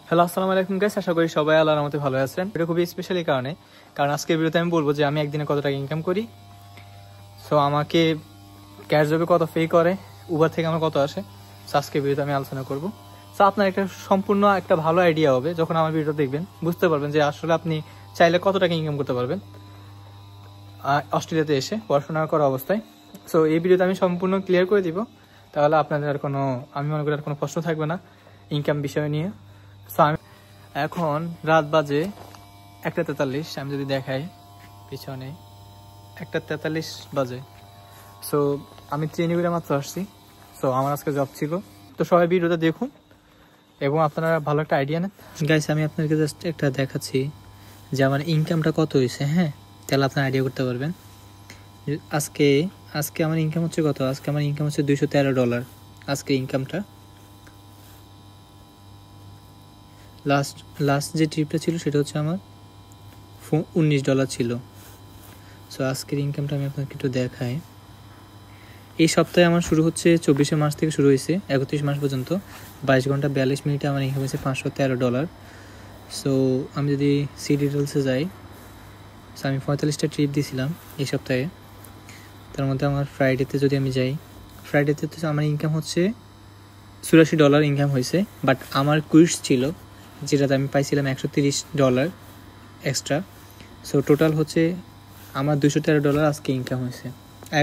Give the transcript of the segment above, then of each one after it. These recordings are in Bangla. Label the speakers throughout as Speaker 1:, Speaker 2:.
Speaker 1: হ্যালো, আসসালামু আলাইকুম গাইস। আশা করি সবাই আল্লাহর রহমতে ভালো আছেন। এটা খুবই স্পেশালি কারণ আজকের ভিডিওতে আমি বলবো যে আমি একদিনে কত টাকা ইনকাম করি। সো আমাকে ক্যাশ জবে কত পে করে, উবার থেকে আমার কত আসে, আজকের ভিডিওতে আমি আলোচনা করব। সো আপনার সম্পূর্ণ একটা ভালো আইডিয়া হবে যখন আমার ভিডিও দেখবেন, বুঝতে পারবেন যে আসলে আপনি চাইলে কত টাকা ইনকাম করতে পারবেন অস্ট্রেলিয়াতে এসে পড়াশোনা করা অবস্থায়। সো এই ভিডিওতে আমি সম্পূর্ণ ক্লিয়ার করে দিব, তাহলে আপনাদের আর আমি মনে করি আর কোনো প্রশ্ন থাকবে না ইনকাম বিষয় নিয়ে। সো আমি এখন রাত বাজে 1:43। আমি যদি দেখাই পিছনে 1:43 বাজে। সো আমি ট্রেনে করে মাত্র আসছি। সো আমার আজকে জব ছিল। তো সবাই ভিডিওটা দেখুন এবং আপনারা ভালো একটা আইডিয়া নেন। গাইস, আমি আপনাকে জাস্ট একটা দেখাচ্ছি যে আমার ইনকামটা কত হয়েছে। হ্যাঁ, তাহলে আপনারা আইডিয়া করতে পারবেন। আজকে আমার ইনকাম হচ্ছে কত। আজকে আমার ইনকাম হচ্ছে $213। আজকে ইনকামটা লাস্ট যে ট্রিপটা ছিল সেটা হচ্ছে আমার $19 ছিল। সো আজকের ইনকামটা আমি আপনাকে একটু দেখাই। এই সপ্তাহে আমার শুরু হচ্ছে 24শে মার্চ থেকে শুরু হয়েছে 31 মার্চ পর্যন্ত 22 ঘন্টা 42 মিনিটে আমার ইনকাম হয়েছে $513। সো আমি যদি সি ডিটেলসে যাই, সো আমি 45টা ট্রিপ দিয়েছিলাম এই সপ্তাহে। তার মধ্যে আমার ফ্রাইডেতে যদি আমি যাই, ফ্রাইডেতে তো আমার ইনকাম হচ্ছে $84 ইনকাম হয়েছে। বাট আমার কুইজ ছিল যেটাতে আমি পাইছিলাম $130 এক্সট্রা। সো টোটাল হচ্ছে আমার $213 আজকে ইনকাম হয়েছে।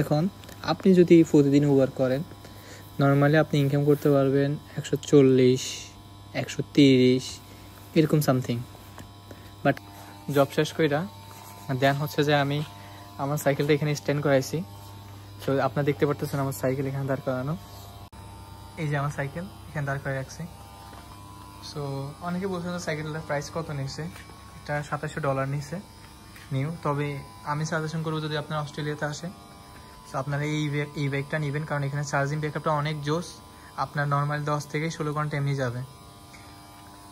Speaker 1: এখন আপনি যদি প্রতিদিন উবার করেন, নর্মালি আপনি ইনকাম করতে পারবেন 140, 130 এরকম সামথিং। বাট জব শেষ কইরা দেন হচ্ছে যে আমি আমার সাইকেলটা এখানে স্ট্যান্ড করাইছি। সো আপনারা দেখতে পারতেছেন আমার সাইকেল এখানে দাঁড় করানো। এই যে আমার সাইকেল এখানে দাঁড় করে রাখছি। সো অনেকে বলছেন যে সাইকেলটার প্রাইস কত নিচ্ছে। এটা $2700 নিচ্ছে নিউ। তবে আমি সাজেশন করবো যদি আপনারা অস্ট্রেলিয়াতে আসেন, সো আপনারা এই বাইকটা নেবেন, কারণ এখানে চার্জিং ব্যাকআপটা অনেক জোস। আপনার নর্মাল 10 থেকে 16 ঘন্টা এমনি যাবে।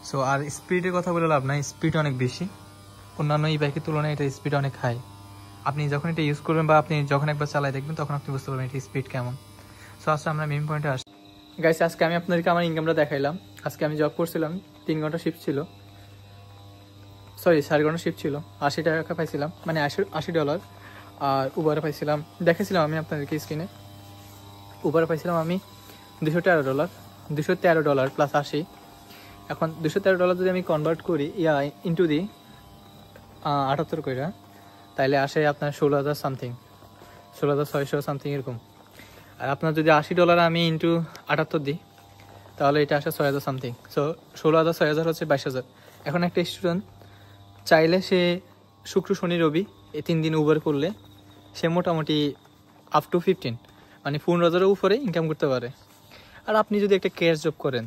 Speaker 1: সো আর স্পিডের কথা বলে লাভ নাই, স্পিড অনেক বেশি। অন্যান্য এই বাইকের তুলনায় এটা স্পিড অনেক হাই। আপনি যখন এটা ইউজ করবেন বা আপনি যখন একবার চালাই দেখবেন, তখন আপনি বুঝতে পারবেন এটা স্পিড কেমন। সো আজকে আমরা মেইন পয়েন্টে আসি। গাইস, আজকে আমি আপনাদেরকে আমার ইনকামটা দেখাইলাম। আজকে আমি জব করছিলাম, 3 ঘন্টা শিফট ছিল, 4 ঘন্টা শিফট ছিল। $80 পাইছিলাম, মানে $80। আর উবারে পাইছিলাম, দেখেছিলাম আমি আপনাদেরকে স্ক্রিনে, উবারে পাইছিলাম আমি $213 প্লাস 80। এখন $213 যদি আমি কনভার্ট করি ইন্টু দিই 78 করে, তাইলে আসে আপনার 16,000 সামথিং, 16,600 সামথিং এরকম। আর আপনার যদি $80 আমি ইন্টু 78 দিই, তাহলে এটা আসে 6,000 সামথিং। সো 16,000 6,000 হচ্ছে 22,000। এখন একটা স্টুডেন্ট চাইলে সে শুক্র শনি রবি এই 3 দিন উবার করলে সে মোটামুটি আপ টু 15 মানে 15,000-এর উপরে ইনকাম করতে পারে। আর আপনি যদি একটা ক্যাশ জব করেন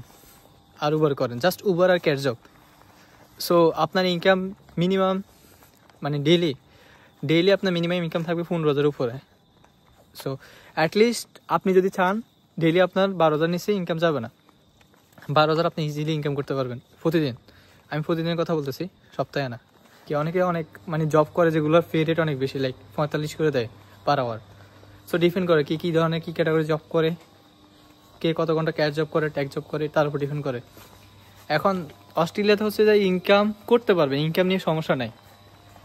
Speaker 1: আর উবার করেন, জাস্ট উবার আর ক্যাশ জব, সো আপনার ইনকাম মিনিমাম মানে ডেইলি আপনার মিনিমাম ইনকাম থাকবে 15,000-এর উপরে। সো অ্যাটলিস্ট আপনি যদি চান ডেইলি আপনার 12,000 নিচে ইনকাম যাবে না। 12,000 আপনি ইজিলি ইনকাম করতে পারবেন প্রতিদিন। আমি প্রতিদিনের কথা বলতেছি, সপ্তাহে না। অনেকে অনেক মানে জব করে যেগুলোর পে রেট অনেক বেশি, লাইক 45 করে দেয় পার আওয়ার। সো ডিপেন্ড করে কী ধরনের কী ক্যাটাগরি জব করে, কে কত ঘন্টা ক্যাশ জব করে, ট্যাক্স জব করে, তার উপর ডিপেন্ড করে। এখন অস্ট্রেলিয়াতে হচ্ছে যে ইনকাম করতে পারবে, ইনকাম নিয়ে সমস্যা নাই।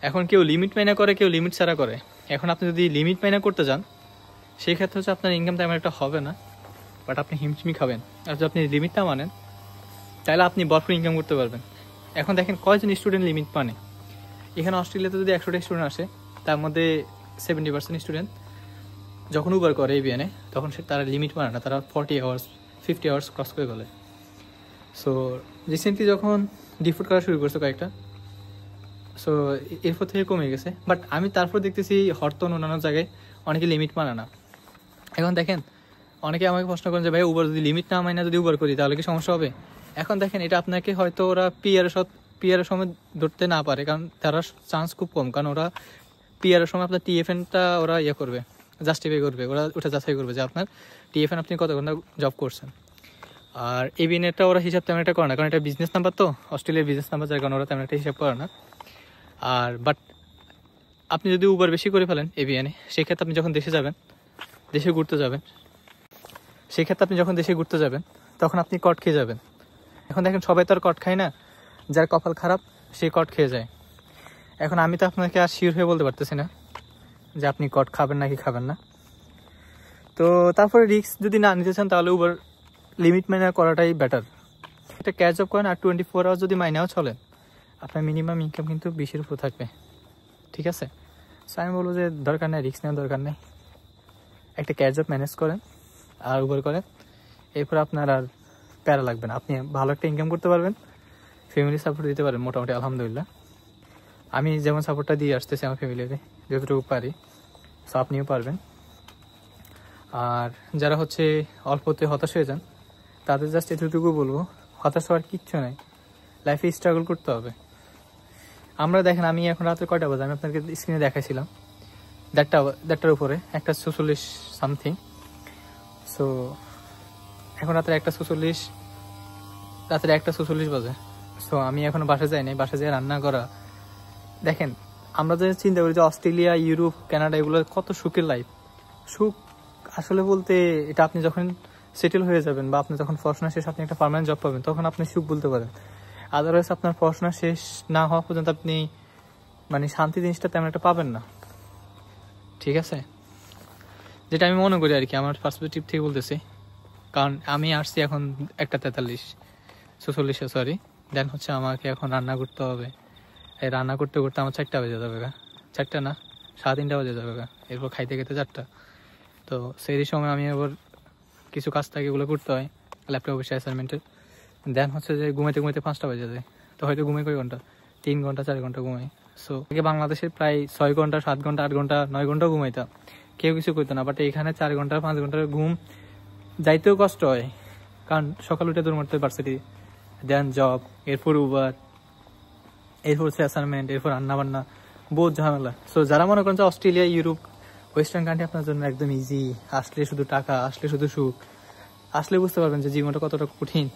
Speaker 1: এখন কেউ লিমিট মাইনা করে, কেউ লিমিট ছাড়া করে। এখন আপনি যদি লিমিট মাইনা করতে যান, সেই ক্ষেত্রে হচ্ছে আপনার ইনকাম তেমন একটা হবে না, বাট আপনি হিমশিমি খাবেন। আর যদি আপনি লিমিট না মানেন, তাহলে আপনি ভরপুর ইনকাম করতে পারবেন। এখন দেখেন কয়জন স্টুডেন্ট লিমিট মানে। এখানে অস্ট্রেলিয়াতে যদি 100টা স্টুডেন্ট আসে, তার মধ্যে 70% স্টুডেন্ট যখন উবার করে এভিএনে, তখন তারা লিমিট মানে না, তারা 40 আওয়ার্স 50 আওয়ার্স ক্রস করে গেলে। সো রিসেন্টলি যখন ডিফল্ট করা শুরু করছে কয়েকটা, সো এরপর থেকে কমে গেছে। বাট আমি তারপর দেখতেছি হরতন অন্যান্য জায়গায় অনেকে লিমিট মানে না। এখন দেখেন অনেকে আমাকে প্রশ্ন করেন যে ভাই উবার যদি লিমিট না মাইনা যদি উবার করি তাহলে কি সমস্যা হবে। এখন দেখেন এটা আপনাকে হয়তো ওরা পিআরের সময় ধরতে না পারে, কারণ তারা চান্স খুব কম, কারণ ওরা পিআরের সময় আপনার টিএফএনটা ওরা করবে, জাস্টিফাই করবে, ওটা যাচাই করবে যে আপনার টিএফএন আপনি কত ঘন্টা জব করছেন। আর এবিএনটা ওরা হিসাব তেমন একটা করে না, কারণ এটা বিজনেস নাম্বার, তো অস্ট্রেলিয়ার বিজনেস নাম্বার, যার কারণে ওরা তেমন একটা হিসাব করে না। আর বাট আপনি যদি উবার বেশি করে ফেলেন এবিএনে, সেক্ষেত্রে আপনি যখন দেশে ঘুরতে যাবেন, তখন আপনি কট খেয়ে যাবেন। এখন দেখেন সবাই তো আর কট খায় না। যার কপাল খারাপ সে কট খেয়ে যায়। এখন আমি তো আপনাকে আর শিওর হয়ে বলতে পারতেছি না যে আপনি কট খাবেন নাকি খাবেন না। তো তারপরে রিস্ক যদি না নিতে চান তাহলে উবার লিমিট মাইনে করাটাই বেটার। এটা ক্যাচ অফ করেন আর 24 আওয়ার যদি মাইনেও চলেন আপনার মিনিমাম ইনকাম কিন্তু 20-এর উপর থাকবে, ঠিক আছে? সো আমি বলবো যে দরকার নেই, রিস্ক নেওয়ার দরকার নেই, একটা ক্যাচ অফ ম্যানেজ করেন আর উবার করেন, এরপর আপনার আর প্যারা লাগবে না, আপনি ভালো একটা ইনকাম করতে পারবেন, ফ্যামিলি সাপোর্ট দিতে পারেন মোটামুটি আলহামদুলিল্লাহ। আমি যেমন সাপোর্টটা দিয়ে আসতেছি আমার ফ্যামিলিতে যতটুকু পারি, সো আপনিও পারবেন। আর যারা হচ্ছে অল্পতে হতাশ হয়ে যান তাদের জাস্ট এতটুকু বলবো, হতাশ হওয়ার কিচ্ছু নাই, লাইফে স্ট্রাগল করতে হবে। আমরা দেখেন আমি এখন রাতের কয়টা বাজে আমি আপনাকে স্ক্রিনে দেখাইছিলাম 1টার উপরে 1:46 সামথিং। সো এখন রাতের 1:46 বাজে। সো আমি এখনো বাসায় যাই নাই, বাসায় যেয়ে রান্না করা। দেখেন আমরা যে চিন্তা করি যে অস্ট্রেলিয়া, ইউরোপ, কানাডা এগুলো কত সুখের লাইফ, সুখ আসলে বলতে এটা আপনি যখন সেটেল হয়ে যাবেন বা আপনি যখন পড়াশোনা শেষ আপনি একটা পার্মানেন্ট জব পাবেন তখন আপনি সুখ বলতে পারেন। আদারওয়াইজ আপনার পড়াশোনা শেষ না হওয়া পর্যন্ত আপনি মানে শান্তি জিনিসটা তেমন একটা পাবেন না, ঠিক আছে? যেটা আমি মনে করি আর কি, আমার পার্সপেক্টিভ থেকে বলতেছি, কারণ আমি আসছি এখন 1:43 সরি, দেন হচ্ছে আমাকে এখন রান্না করতে হবে। এই রান্না করতে করতে আমার 4টা বেজে যাবে গা, 4টা না 3:30 বেজে যাবে গা, এরপর খাইতে খেতে 4টা। তো সেই সময় আমি আবার কিছু কাজ থাকে এগুলো করতে হয় ল্যাপটপ বসে অ্যাসাইনমেন্টের, দেন হচ্ছে যে ঘুমাইতে 5টা বেজে যায়। তো হয়তো ঘুমাই কয় ঘন্টা, 3 ঘন্টা 4 ঘন্টা ঘুমাই। সো আগে বাংলাদেশের প্রায় 6 ঘন্টা 7 ঘন্টা 8 ঘন্টা 9 ঘন্টাও ঘুমাইতাম, কেউ কিছু করতো না। বাট এখানে 4 ঘন্টা 5 ঘন্টার ঘুম যাইতেও কষ্ট হয়, কারণ সকাল উঠে দৌড় মারতে ভার্সিটি, দেন জব, এরপর উবার, এরপর হচ্ছে অ্যাসাইনমেন্ট, এরপর রান্না বান্না, বহুত ঝামেলা। সো যারা মনে করেন যে অস্ট্রেলিয়া, ইউরোপ, ওয়েস্টার্ন কান্ট্রি আপনার জন্য একদম ইজি, আসলে শুধু টাকা, আসলে শুধু সুখ, আসলে বুঝতে পারবেন যে জীবনটা কতটা কঠিন।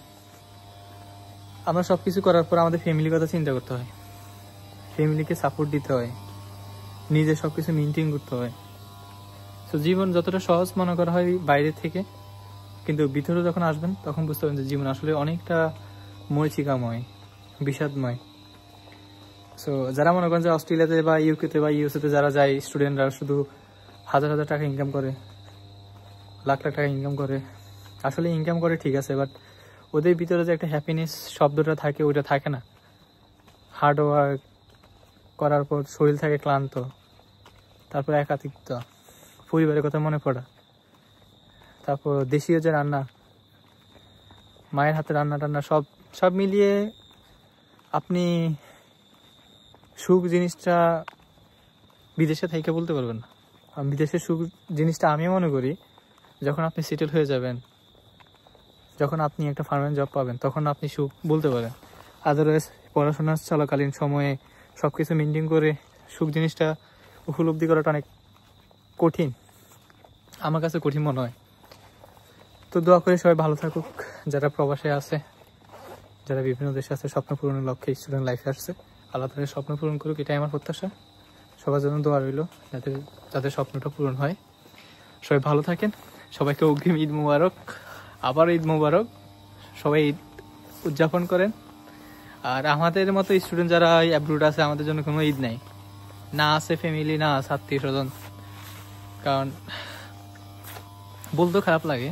Speaker 1: আমরা সবকিছু করার পর আমাদের ফ্যামিলির কথা চিন্তা করতে হয়, ফ্যামিলিকে সাপোর্ট দিতে হয়, নিজে সবকিছু মেনটেন করতে হয়। তো জীবন যতটা সহজ মনে করা হয় বাইরে থেকে, কিন্তু ভিতরে যখন আসবেন তখন বুঝতে পারবেন যে জীবন আসলে অনেকটা মরীচিকাময়, বিষাদময়। সো যারা মনে করেন যে অস্ট্রেলিয়াতে বা ইউকেতে বা ইউএসএতে যারা যায় স্টুডেন্টরা শুধু হাজার হাজার টাকা ইনকাম করে, লাখ লাখ টাকা ইনকাম করে, আসলে ইনকাম করে ঠিক আছে, বাট ওদের ভিতরে যে একটা হ্যাপিনেস শব্দটা থাকে ওইটা থাকে না। হার্ড ওয়ার্ক করার পর শরীর থাকে ক্লান্ত, তারপর একাকিত্ব, পরিবারের কথা মনে পড়া, তারপর দেশীয় যে রান্না, মায়ের হাতে রান্না টান্না, সব মিলিয়ে আপনি সুখ জিনিসটা বিদেশে থেকে বলতে পারবেন না। বিদেশের সুখ জিনিসটা আমি মনে করি যখন আপনি সেটেল হয়ে যাবেন, যখন আপনি একটা পার্মানেন্ট জব পাবেন তখন আপনি সুখ বলতে পারেন। আদারওয়াইজ পড়াশোনা চলাকালীন সময়ে সব কিছু মেনটেন করে সুখ জিনিসটা উপলব্ধি করাটা অনেক কঠিন, আমার কাছে কঠিন মনে হয়। তো দোয়া করে সবাই ভালো থাকুক, যারা প্রবাসে আছে, যারা বিভিন্ন দেশে আছে, স্বপ্ন পূরণের লক্ষ্যে স্টুডেন্ট লাইফে আসছে, আল্লাহ তাদের স্বপ্ন পূরণ করুক, এটাই আমার প্রত্যাশা। সবার জন্য দোয়া রইল যাতে যাদের স্বপ্নটা পূরণ হয়। সবাই ভালো থাকেন, সবাইকে অগ্রিম ঈদ মুবারক, আবার ঈদ মুবারক, সবাই ঈদ উদযাপন করেন। আর আমাদের মতো স্টুডেন্ট যারা অ্যাব্রুড আছে আমাদের জন্য কোনো ঈদ নাই, না আছে ফ্যামিলি, না আছে আত্মীয় স্বজন। কারণ বলতেও খারাপ লাগে,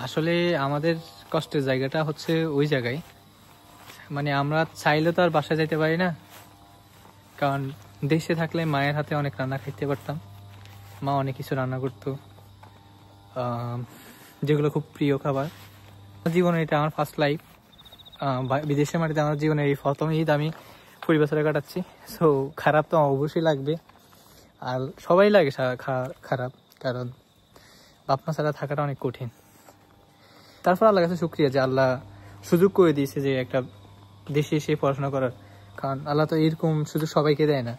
Speaker 1: আসলে আমাদের কষ্টের জায়গাটা হচ্ছে ওই জায়গায়, মানে আমরা চাইলে তো আর বাসায় যাইতে পারি না। কারণ দেশে থাকলে মায়ের হাতে অনেক রান্না খাইতে পারতাম, মা অনেক কিছু রান্না করতো যেগুলো খুব প্রিয় খাবার। জীবনে এটা আমার ফার্স্ট লাইফ, বিদেশের মাটিতে আমার জীবনের এই প্রথম ঈদ আমি পরিবেশে কাটাচ্ছি। সো খারাপ তো অবশ্যই লাগবে, আর সবাই লাগে খারাপ, কারণ বাপমা ছাড়া থাকাটা অনেক কঠিন। তারপর আল্লাহর কাছে শুকরিয়া যে আল্লাহ সুযোগ করে দিয়েছে যে একটা দেশে এসে পড়াশোনা করার। কারণ আল্লাহ তো এরকম সুযোগ সবাইকে দেয় না,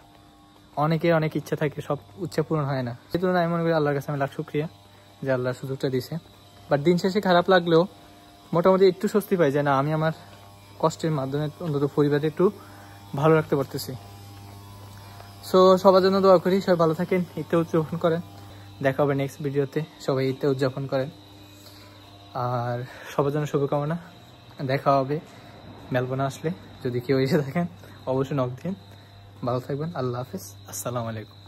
Speaker 1: অনেকের অনেক ইচ্ছা থাকে, সব ইচ্ছা পূরণ হয় না। সেই তুলনায় আমি মনে করি আল্লাহর কাছে আমি লাখ শুকরিয়া যে আল্লাহ সুযোগটা দিয়েছে। বাট দিন শেষে খারাপ লাগলেও মোটামুটি একটু স্বস্তি পাই যে না, আমি আমার কষ্টের মাধ্যমে অন্তত পরিবারে একটু ভালো রাখতে পারতেছি। সো সবার জন্য দোয়া করি, সবাই ভালো থাকেন, ঈদটা উদযাপন করেন। দেখা হবে নেক্সট ভিডিওতে, সবাই ঈদটা উদযাপন করেন। আর সবার জন্য শুভকামনা, দেখা হবে মেলবোর্নে আসলে যদি কেউ এসে থাকেন অবশ্যই নক দিন। ভালো থাকবেন, আল্লাহ হাফেজ, আসসালামু আলাইকুম।